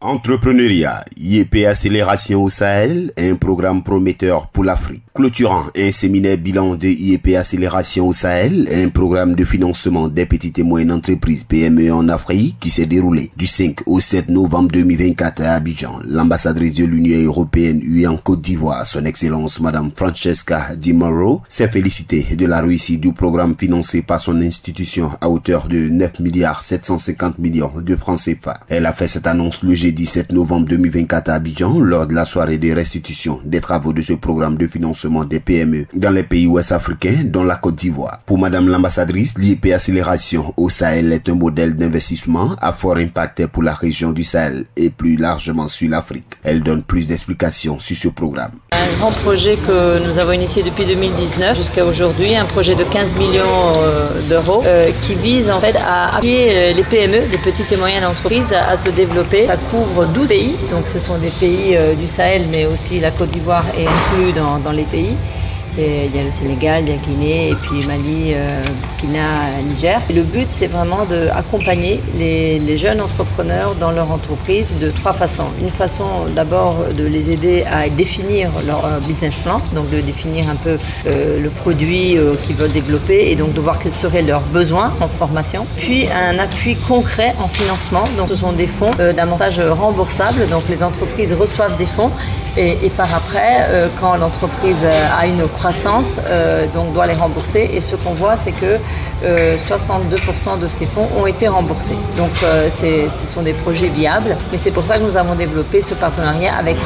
Entrepreneuriat, IEP Accélération au Sahel, un programme prometteur pour l'Afrique. Clôturant un séminaire bilan de IEP Accélération au Sahel, un programme de financement des petites et moyennes entreprises PME en Afrique qui s'est déroulé du 5 au 7 novembre 2024 à Abidjan. L'ambassadrice de l'Union européenne en Côte d'Ivoire, son Excellence Madame Francesca Di Mauro, s'est félicitée de la réussite du programme financé par son institution à hauteur de 9 milliards 750 millions de francs CFA. Elle a fait cette annonce le jeudi 7 novembre 2024 à Abidjan lors de la soirée de restitution des travaux de ce programme de financement des PME dans les pays ouest africains, dont la Côte d'Ivoire. Pour Madame l'ambassadrice, l'IEP Accélération au Sahel est un modèle d'investissement à fort impact pour la région du Sahel et plus largement sur l'Afrique. Elle donne plus d'explications sur ce programme. Un grand projet que nous avons initié depuis 2019 jusqu'à aujourd'hui, un projet de 15 millions d'euros qui vise en fait à appuyer les PME, les petites et moyennes entreprises à se développer. Ça couvre 12 pays, donc ce sont des pays du Sahel, mais aussi la Côte d'Ivoire est inclus dans les pays. Et il y a le Sénégal, il y a Guinée, et puis Mali, Burkina, Niger. Et le but, c'est vraiment d'accompagner les jeunes entrepreneurs dans leur entreprise de trois façons. Une façon, d'abord, de les aider à définir leur business plan, donc de définir un peu le produit qu'ils veulent développer et donc de voir quels seraient leurs besoins en formation. Puis un appui concret en financement, donc ce sont des fonds d'un montage remboursable, donc les entreprises reçoivent des fonds et par après, quand l'entreprise a une croissance, donc doit les rembourser. Et ce qu'on voit, c'est que 62% de ces fonds ont été remboursés. Donc ce sont des projets viables. Mais c'est pour ça que nous avons développé ce partenariat avec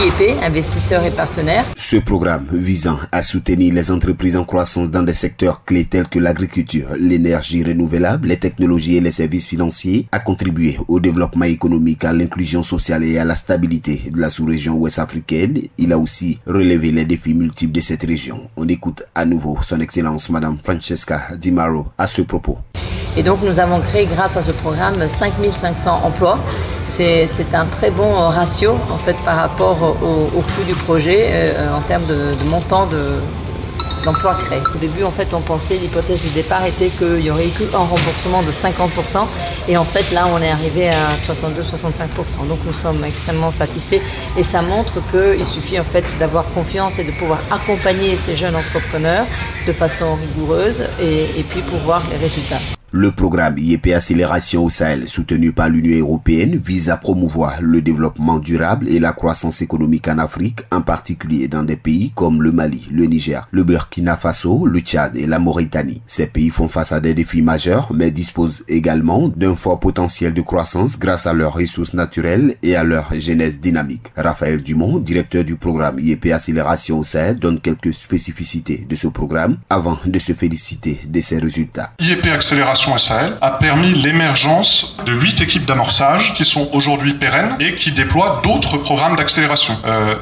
IEP, investisseurs et partenaires. Ce programme visant à soutenir les entreprises en croissance dans des secteurs clés tels que l'agriculture, l'énergie renouvelable, les technologies et les services financiers a contribué au développement économique, à l'inclusion sociale et à la stabilité de la sous-région ouest africaine. Il a aussi relevé les défis multiples de cette région. On écoute à nouveau son Excellence Madame Francesca Di Mauro à ce propos. Et donc nous avons créé grâce à ce programme 5500 emplois. C'est un très bon ratio en fait par rapport au coût du projet en termes de montant d'emplois créés. Au début, en fait, on pensait, l'hypothèse du départ était qu'il y aurait eu un remboursement de 50%. Et en fait, là, on est arrivé à 62-65%. Donc, nous sommes extrêmement satisfaits. Et ça montre qu'il suffit, en fait, d'avoir confiance et de pouvoir accompagner ces jeunes entrepreneurs de façon rigoureuse et puis pour voir les résultats. Le programme IEP Accélération au Sahel, soutenu par l'Union européenne, vise à promouvoir le développement durable et la croissance économique en Afrique, en particulier dans des pays comme le Mali, le Niger, le Burkina Faso, le Tchad et la Mauritanie. Ces pays font face à des défis majeurs, mais disposent également d'un fort potentiel de croissance grâce à leurs ressources naturelles et à leur jeunesse dynamique. Raphaël Dumont, directeur du programme IEP Accélération au Sahel, donne quelques spécificités de ce programme avant de se féliciter de ses résultats. IEP Accélération au Sahel a permis l'émergence de 8 équipes d'amorçage qui sont aujourd'hui pérennes et qui déploient d'autres programmes d'accélération.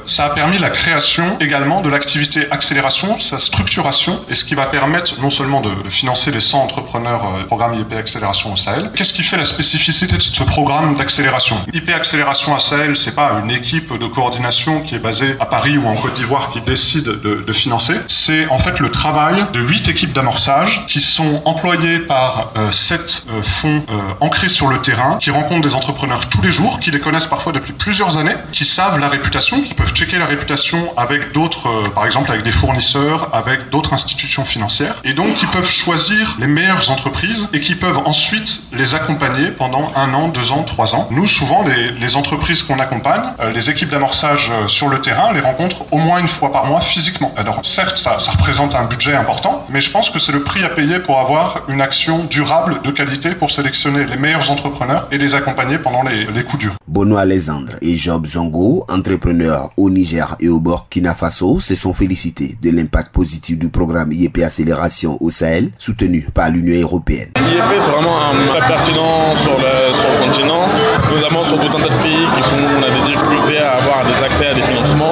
Ça a permis la création également de l'activité accélération, sa structuration, et ce qui va permettre non seulement de financer les 100 entrepreneurs du programme IEP Accélération au Sahel. Qu'est-ce qui fait la spécificité de ce programme d'accélération? IEP Accélération au Sahel, c'est pas une équipe de coordination qui est basée à Paris ou en Côte d'Ivoire qui décide de financer. C'est en fait le travail de 8 équipes d'amorçage qui sont employées par 7 fonds ancrés sur le terrain, qui rencontrent des entrepreneurs tous les jours, qui les connaissent parfois depuis plusieurs années, qui savent la réputation, qui peuvent checker la réputation avec d'autres, par exemple avec des fournisseurs, avec d'autres institutions financières, et donc qui peuvent choisir les meilleures entreprises et qui peuvent ensuite les accompagner pendant 1 an, 2 ans, 3 ans. Nous, souvent, les entreprises qu'on accompagne, les équipes d'amorçage sur le terrain, les rencontrent au moins 1 fois par mois physiquement. Alors certes, ça représente un budget important, mais je pense que c'est le prix à payer pour avoir une action durable, de qualité, pour sélectionner les meilleurs entrepreneurs et les accompagner pendant les coups durs. Bono Alexandre et Job Zongo, entrepreneurs au Niger et au Burkina Faso, se sont félicités de l'impact positif du programme IEP Accélération au Sahel, soutenu par l'Union européenne. L'IEP, c'est vraiment très pertinent sur le continent, notamment sur tout un tas de pays on a des difficultés à avoir des accès à des financements.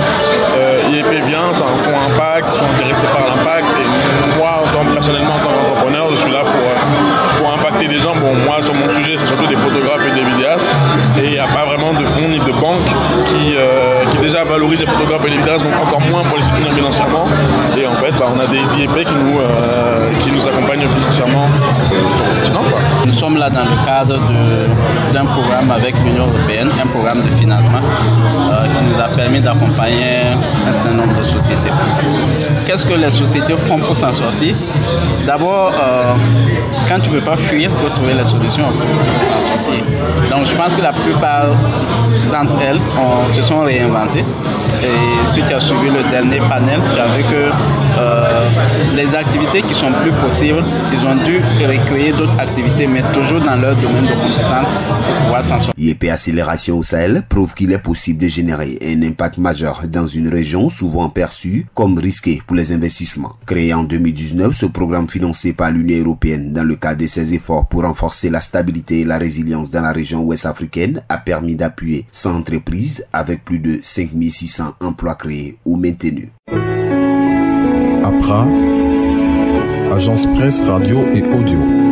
IEP vient, c'est un fonds impact, ils sont intéressés par l'impact, et moi, personnellement, en tant qu'entrepreneur, je suis là pour impacter des gens. Bon, moi, sur mon sujet, c'est surtout des photographes et des vidéastes, et il n'y a pas vraiment de fonds ni de banques qui déjà valorisent les photographes et les vidéastes, donc encore moins pour les soutenir financièrement. Et en fait, on a des IEP qui nous accompagnent financièrement sur le continent. Nous sommes là dans le cadre d'un programme avec l'Union européenne, un programme de financement qui nous a permis d'accompagner un certain nombre de sociétés. Qu'est-ce que les sociétés font pour s'en sortir? D'abord, quand tu ne peux pas fuir, il faut trouver les solutions pour s'en sortir. Donc je pense que la plupart d'entre elles se sont réinventées. Et si tu as suivi le dernier panel, tu as vu que les activités qui sont plus possibles, ils ont dû recréer d'autres activités, mais toujours dans leur domaine de compétences pour pouvoir s'en sortir. IEP Accélération au Sahel prouve qu'il est possible de générer un impact majeur dans une région souvent perçue comme risquée pour les investissements. Créé en 2019, ce programme financé par l'Union européenne dans le cadre de ses efforts pour renforcer la stabilité et la résilience dans la région ouest africaine a permis d'appuyer 100 entreprises avec plus de 5600 emplois créés ou maintenus. APRA, Agence Presse, Radio et Audio.